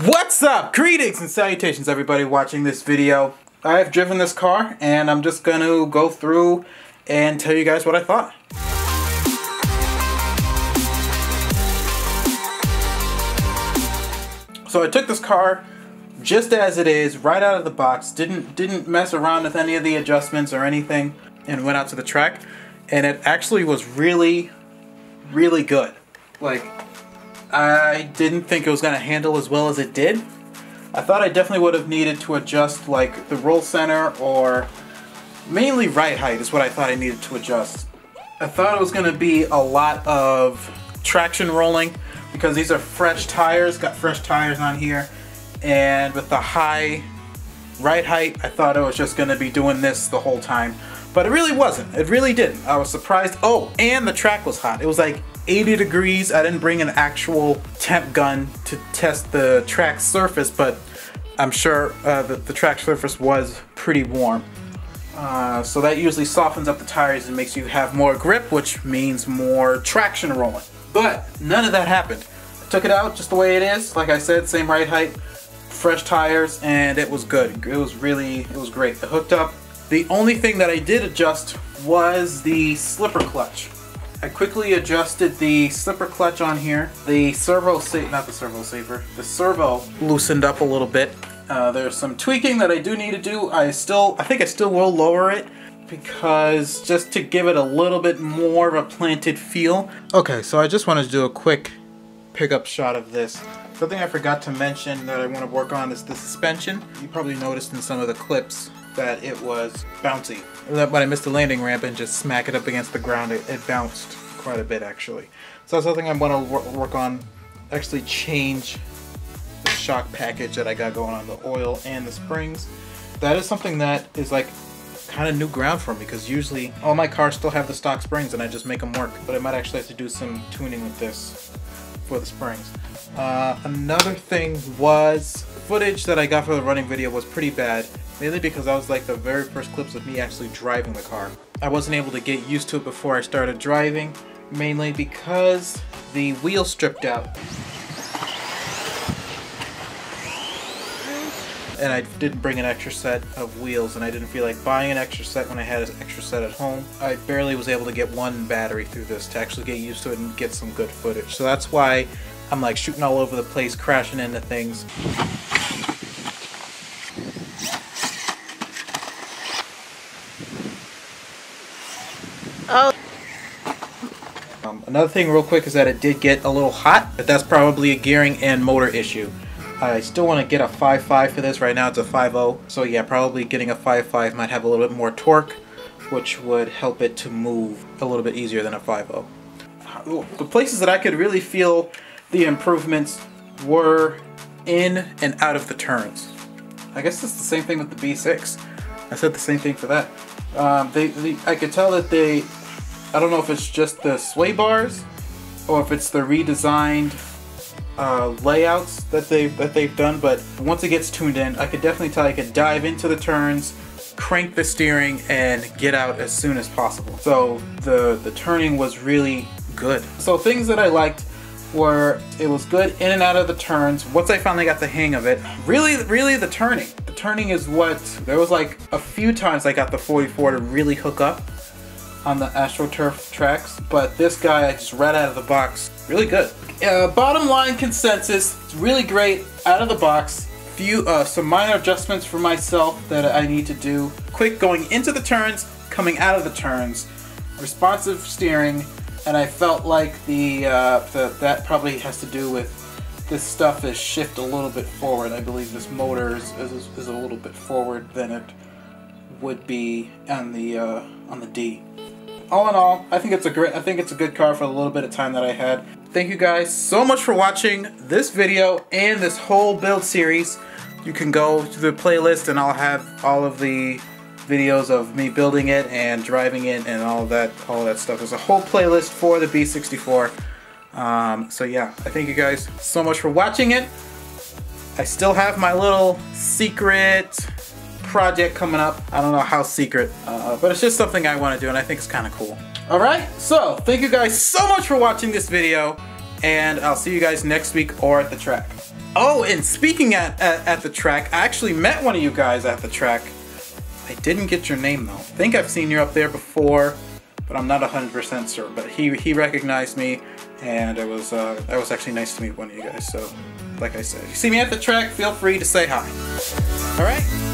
What's up? Greetings and salutations, everybody watching this video. I've driven this car and I'm just going to go through and tell you guys what I thought. So I took this car just as it is, right out of the box, didn't mess around with any of the adjustments or anything, and went out to the track, and it actually was really good. Like, I didn't think it was going to handle as well as it did. I thought I definitely would have needed to adjust like the roll center, or mainly ride height is what I thought I needed to adjust. I thought it was going to be a lot of traction rolling because these are fresh tires, got fresh tires on here, and with the high ride height I thought I was just going to be doing this the whole time, but it really wasn't. It really didn't. I was surprised. Oh, and the track was hot. It was like 80 degrees. I didn't bring an actual temp gun to test the track surface, but I'm sure the track surface was pretty warm. So that usually softens up the tires and makes you have more grip, which means more traction rolling. But none of that happened. I took it out just the way it is. Like I said, same ride height, fresh tires, and it was good. It was great. It hooked up. The only thing that I did adjust was the slipper clutch. I quickly adjusted the slipper clutch on here. The servo loosened up a little bit. There's some tweaking that I do need to do. I think I still will lower it, because just to give it a little bit more of a planted feel. Okay, so I just wanted to do a quick pickup shot of this. Something I forgot to mention that I want to work on is the suspension. You probably noticed in some of the clips that it was bouncy. When I missed the landing ramp and just smack it up against the ground, it bounced quite a bit actually. So that's something I want to work on. Actually change the shock package that I got going on, the oil and the springs. That is something that is like kind of new ground for me, because usually all my cars still have the stock springs and I just make them work. But I might actually have to do some tuning with this for the springs. Another thing was footage that I got for the running video was pretty bad. Mainly because that was like the very first clips of me actually driving the car. I wasn't able to get used to it before I started driving, mainly because the wheel stripped out. And I didn't bring an extra set of wheels, and I didn't feel like buying an extra set when I had an extra set at home. I barely was able to get one battery through this to actually get used to it and get some good footage. So that's why I'm like shooting all over the place, crashing into things. Oh. Another thing real quick is that it did get a little hot, but that's probably a gearing and motor issue. I still want to get a 5.5 for this. Right now it's a 5.0, so yeah, probably getting a 5.5 might have a little bit more torque, which would help it to move a little bit easier than a 5.0. The places that I could really feel the improvements were in and out of the turns. I guess it's the same thing with the B6. I said the same thing for that. I could tell that I don't know if it's just the sway bars or if it's the redesigned layouts that they've done, but once it gets tuned in, I could definitely tell I could dive into the turns, crank the steering, and get out as soon as possible. So the turning was really good. So things that I liked were, it was good in and out of the turns. Once I finally got the hang of it, really the turning. The turning is what, there was like a few times I got the 44 to really hook up on the AstroTurf tracks, but this guy, I just right out of the box, really good. Bottom line consensus, it's really great out of the box. Some minor adjustments for myself that I need to do. Quick going into the turns, coming out of the turns, responsive steering, and I felt like that probably has to do with this stuff is shift a little bit forward. I believe this motor is a little bit forward than it would be on the D. All in all, I think it's a good car for a little bit of time that I had. Thank you guys so much for watching this video and this whole build series. You can go to the playlist and I'll have all of the videos of me building it and driving it and all that stuff. There's a whole playlist for the B64. So yeah, I thank you guys so much for watching it. I still have my little secret project coming up. I don't know how secret, but it's just something I want to do and I think it's kind of cool. Alright, so thank you guys so much for watching this video, and I'll see you guys next week or at the track. Oh, and speaking at the track, I actually met one of you guys at the track. I didn't get your name though. I think I've seen you up there before, but I'm not 100% sure. But he recognized me, and it was actually nice to meet one of you guys. So, like I said, if you see me at the track, feel free to say hi. All right.